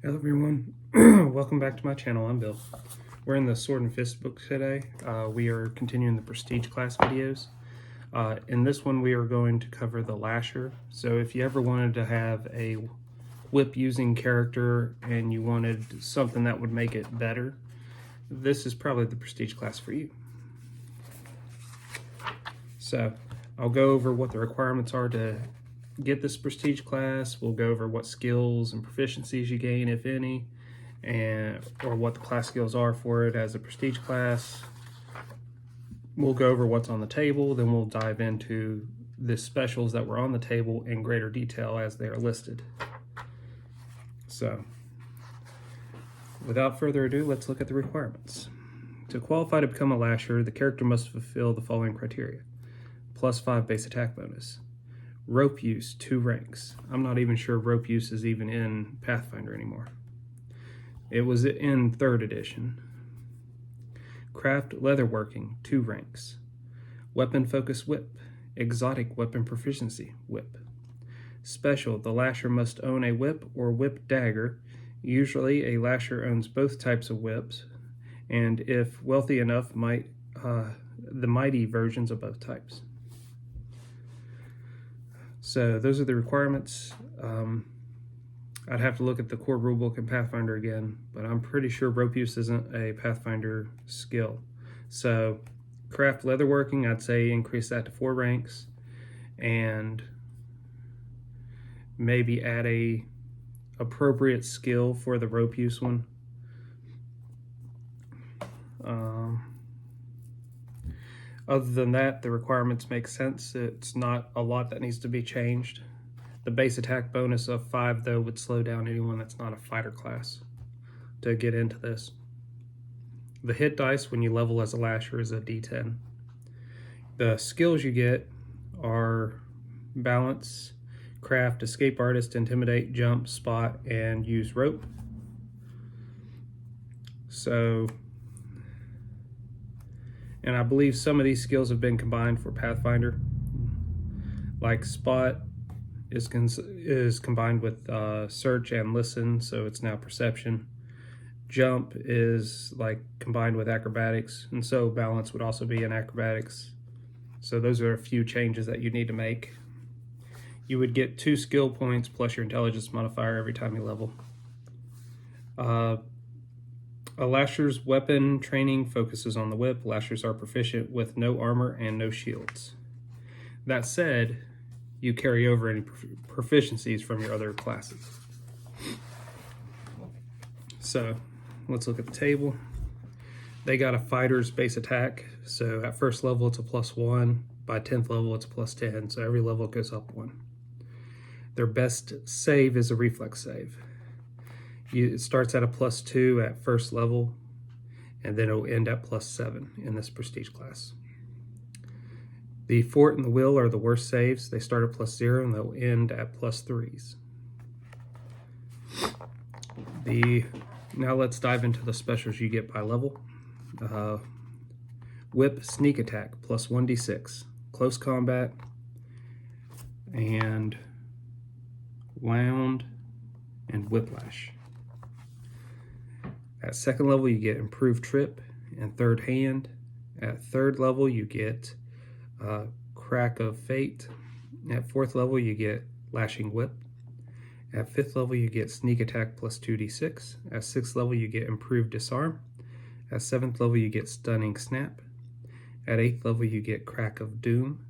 Hello everyone, welcome back to my channel. I'm Bill. We're in the Sword and Fist book today. We are continuing the Prestige class videos. In this one we are going to cover the Lasher. So if you ever wanted to have a whip using character and you wanted something that would make it better, this is probably the Prestige class for you. So I'll go over what the requirements are to get this Prestige class. We'll go over what skills and proficiencies you gain, if any, or what the class skills are for it as a Prestige class. We'll go over what's on the table, then we'll dive into the specials that were on the table in greater detail as they are listed. So, without further ado, let's look at the requirements. To qualify to become a Lasher, the character must fulfill the following criteria. +5 base attack bonus. Rope use, 2 ranks. I'm not even sure rope use is even in Pathfinder anymore. It was in 3rd edition. Craft leatherworking, 2 ranks. Weapon focus whip. Exotic weapon proficiency whip. Special, the Lasher must own a whip or whip dagger. Usually a Lasher owns both types of whips, and if wealthy enough, the mighty versions of both types. So those are the requirements. I'd have to look at the core rulebook in Pathfinder again, but I'm pretty sure rope use isn't a Pathfinder skill. So craft leatherworking, I'd say increase that to 4 ranks, and maybe add a appropriate skill for the rope use one. Other than that, the requirements make sense. It's not a lot that needs to be changed. The base attack bonus of 5, though, would slow down anyone that's not a fighter class to get into this. The hit dice when you level as a Lasher is a D10. The skills you get are balance, craft, escape artist, intimidate, jump, spot, and use rope. So, and I believe some of these skills have been combined for Pathfinder. Like spot is combined with search and listen, so it's now perception. Jump is like combined with acrobatics, and so balance would also be in acrobatics. So those are a few changes that you need to make. You would get 2 skill points plus your intelligence modifier every time you level. A Lasher's weapon training focuses on the whip. Lashers are proficient with no armor and no shields. That said, you carry over any proficiencies from your other classes. So, let's look at the table. They got a fighter's base attack. So at 1st level it's a +1. By 10th level it's a +10. So every level it goes up 1. Their best save is a reflex save. It starts at a +2 at 1st level, and then it'll end at +7 in this Prestige class. The Fort and the Will are the worst saves. They start at +0 and they'll end at +3s. Now let's dive into the specials you get by level. Whip sneak attack +1d6. Close combat and wound and whiplash. At 2nd level, you get improved trip and 3rd hand. At 3rd level, you get crack of fate. At 4th level, you get lashing whip. At 5th level, you get sneak attack +2d6. At 6th level, you get improved disarm. At 7th level, you get stunning snap. At 8th level, you get crack of doom.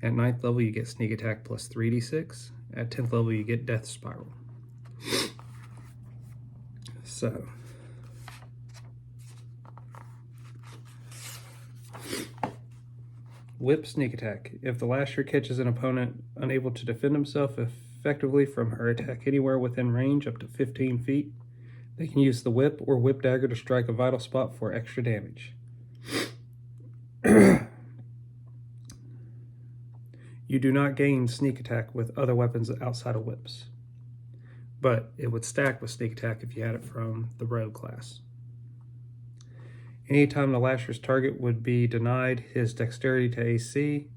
At 9th level, you get sneak attack +3d6. At 10th level, you get death spiral. So, whip sneak attack. If the Lasher catches an opponent unable to defend himself effectively from her attack anywhere within range up to 15 feet, they can use the whip or whip dagger to strike a vital spot for extra damage. You do not gain sneak attack with other weapons outside of whips, but it would stack with sneak attack if you had it from the rogue class. Anytime the Lasher's target would be denied his dexterity to AC,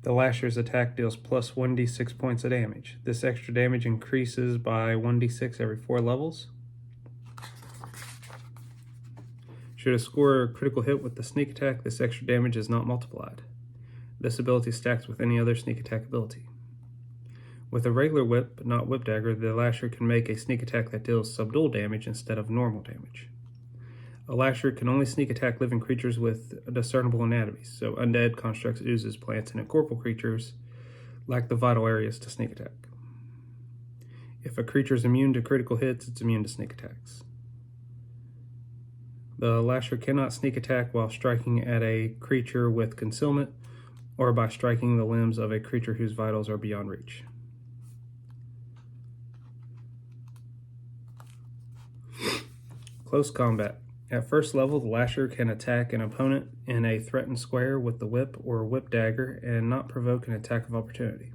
The lasher's attack deals plus 1d6 points of damage. This extra damage increases by 1d6 every 4 levels. Should a score a critical hit with the sneak attack, this extra damage is not multiplied. This ability stacks with any other sneak attack ability. With a regular whip, but not whip dagger, the lasher can make a sneak attack that deals subdual damage instead of normal damage. A lasher can only sneak attack living creatures with discernible anatomies, so undead, constructs, oozes, plants, and incorporeal creatures lack the vital areas to sneak attack. If a creature is immune to critical hits, it's immune to sneak attacks. The lasher cannot sneak attack while striking at a creature with concealment or by striking the limbs of a creature whose vitals are beyond reach. Close combat. At first level, the lasher can attack an opponent in a threatened square with the whip or whip dagger and not provoke an attack of opportunity.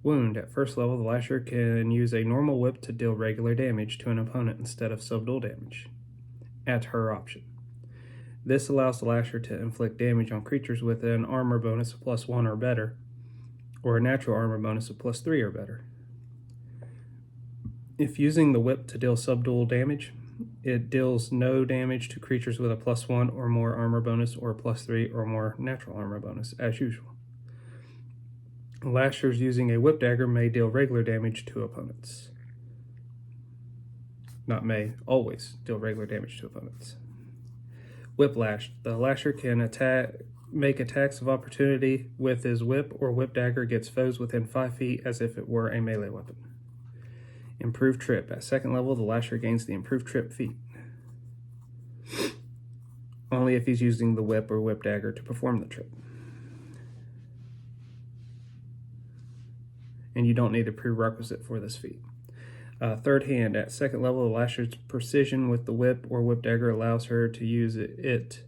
Wound. At first level, the lasher can use a normal whip to deal regular damage to an opponent instead of subdual damage, at her option. This allows the lasher to inflict damage on creatures with an armor bonus of +1 or better, or a natural armor bonus of +3 or better. If using the whip to deal subdual damage, it deals no damage to creatures with a +1 or more armor bonus or a +3 or more natural armor bonus, as usual. Lashers using a whip dagger may deal regular damage to opponents. Not may, always deal regular damage to opponents. Whiplash. The lasher can make attacks of opportunity with his whip or whip dagger against foes within 5 feet as if it were a melee weapon. Improved trip. At second level, the lasher gains the improved trip feat, only if he's using the whip or whip dagger to perform the trip. And you don't need a prerequisite for this feat. Third hand. At second level, the lasher's precision with the whip or whip dagger allows her to use it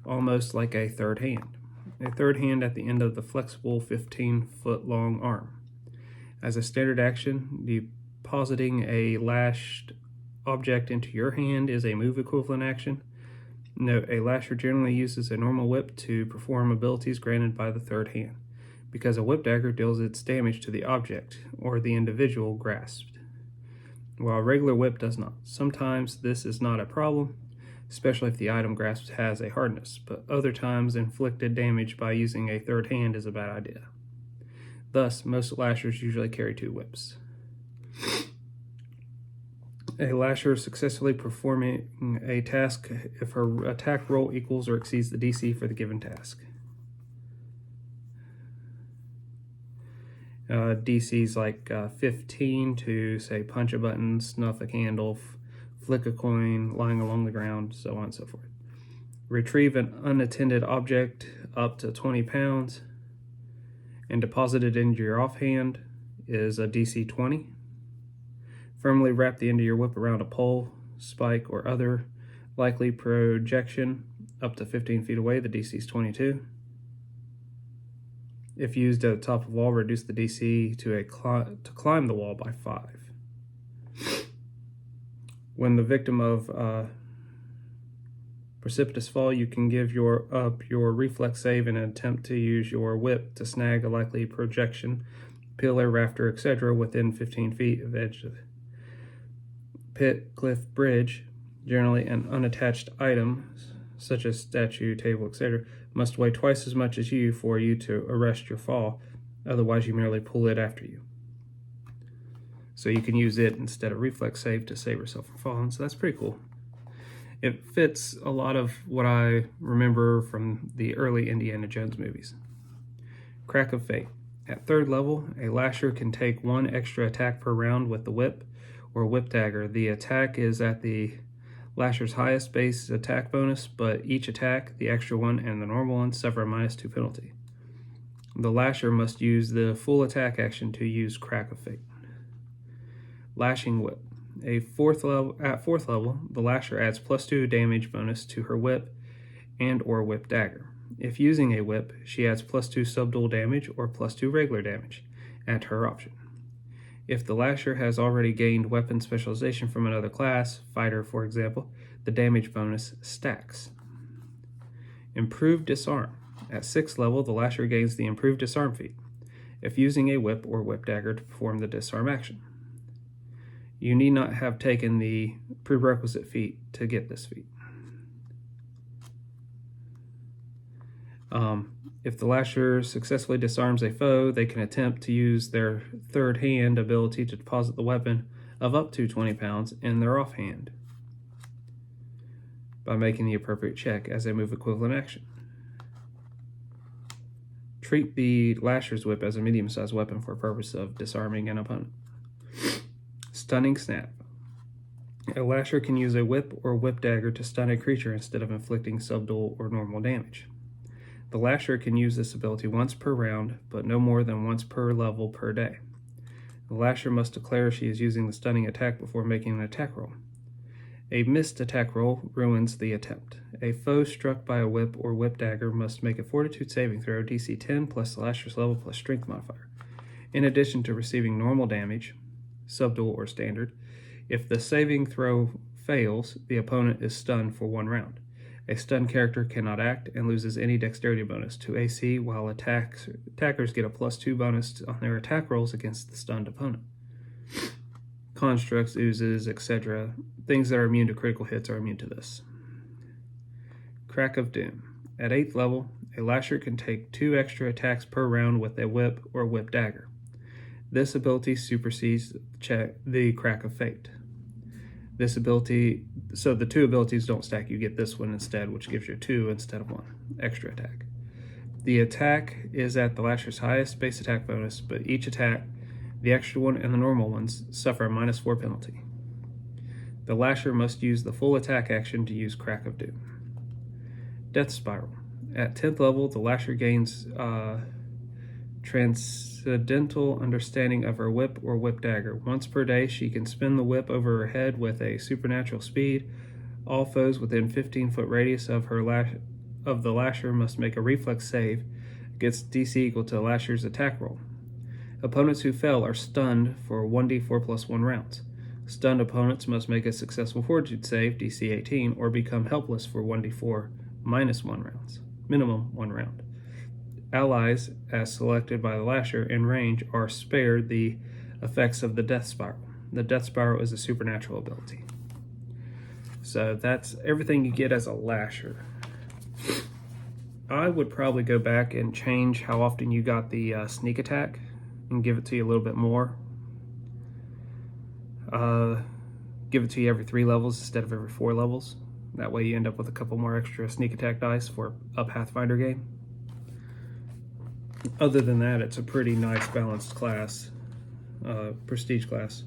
almost like a third hand. A third hand at the end of the flexible 15-foot long arm. As a standard action, depositing a lashed object into your hand is a move equivalent action. Note, a lasher generally uses a normal whip to perform abilities granted by the third hand, because a whip dagger deals its damage to the object or the individual grasped, while a regular whip does not. Sometimes this is not a problem, especially if the item grasped has a hardness, but other times inflicted damage by using a third hand is a bad idea. Thus, most lashers usually carry 2 whips. A lasher successfully performing a task if her attack roll equals or exceeds the DC for the given task. DC's like 15 to, say, punch a button, snuff a candle, flick a coin lying along the ground, so on and so forth. Retrieve an unattended object up to 20 pounds and deposit it into your offhand is a DC 20. Firmly wrap the end of your whip around a pole, spike, or other likely projection up to 15 feet away, the DC is 22. If used at the top of a wall, reduce the DC to climb the wall by 5. When the victim of precipitous fall, you can give your reflex save in an attempt to use your whip to snag a likely projection, pillar, rafter, etc. within 15 feet of the edge of the pit, cliff, bridge. Generally, an unattached item, such as statue, table, etc., must weigh twice as much as you for you to arrest your fall. Otherwise, you merely pull it after you. So you can use it instead of reflex save to save yourself from falling. So that's pretty cool. It fits a lot of what I remember from the early Indiana Jones movies. Crack of Fate. At third level, a lasher can take 1 extra attack per round with the whip or whip dagger. The attack is at the lasher's highest base attack bonus, but each attack, the extra one and the normal one, suffer a -2 penalty. The lasher must use the full attack action to use Crack of Fate. Lashing Whip. At fourth level, the lasher adds +2 damage bonus to her whip and or whip dagger. If using a whip, she adds +2 subdual damage or +2 regular damage, at her option. If the lasher has already gained weapon specialization from another class, fighter for example, the damage bonus stacks. Improved Disarm. At 6th level, the lasher gains the improved disarm feat, if using a whip or whip dagger to perform the disarm action. You need not have taken the prerequisite feat to get this feat. If the lasher successfully disarms a foe, they can attempt to use their third hand ability to deposit the weapon of up to 20 pounds in their offhand by making the appropriate check as a move equivalent action. Treat the lasher's whip as a medium-sized weapon for purpose of disarming an opponent. Stunning snap. A lasher can use a whip or whip dagger to stun a creature instead of inflicting subdual or normal damage. The lasher can use this ability once per round, but no more than once per level per day. The lasher must declare she is using the stunning attack before making an attack roll. A missed attack roll ruins the attempt. A foe struck by a whip or whip dagger must make a fortitude saving throw, DC 10 plus the lasher's level plus strength modifier, in addition to receiving normal damage, subdual or standard. If the saving throw fails, the opponent is stunned for 1 round. A stunned character cannot act and loses any dexterity bonus to AC, while attackers get a +2 bonus on their attack rolls against the stunned opponent. Constructs, oozes, etc. Things that are immune to critical hits are immune to this. Crack of Doom. At 8th level, a lasher can take 2 extra attacks per round with a whip or whip dagger. This ability supersedes the Crack of Fate. This ability, so the 2 abilities don't stack. You get this one instead, which gives you 2 instead of 1 extra attack. The attack is at the lasher's highest base attack bonus, but each attack, the extra one and the normal ones, suffer a -4 penalty. The lasher must use the full attack action to use Crack of Doom. Death Spiral. At 10th level, the lasher gains transcendental understanding of her whip or whip dagger. Once per day, she can spin the whip over her head with a supernatural speed. All foes within 15-foot radius of the lasher must make a reflex save against DC equal to the lasher's attack roll. Opponents who fail are stunned for 1d4 + 1 rounds. Stunned opponents must make a successful fortitude save, DC 18, or become helpless for 1d4 - 1 rounds, minimum 1 round. Allies, as selected by the lasher in range, are spared the effects of the Death Spiral. The Death Spiral is a supernatural ability. So that's everything you get as a lasher. I would probably go back and change how often you got the sneak attack and give it to you a little bit more. Give it to you every 3 levels instead of every 4 levels. That way you end up with a couple more extra sneak attack dice for a Pathfinder game. Other than that, it's a pretty nice balanced class, prestige class.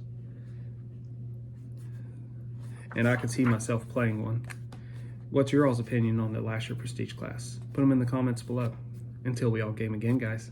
And I could see myself playing one. What's your all's opinion on the lasher prestige class? Put them in the comments below. Until we all game again, guys.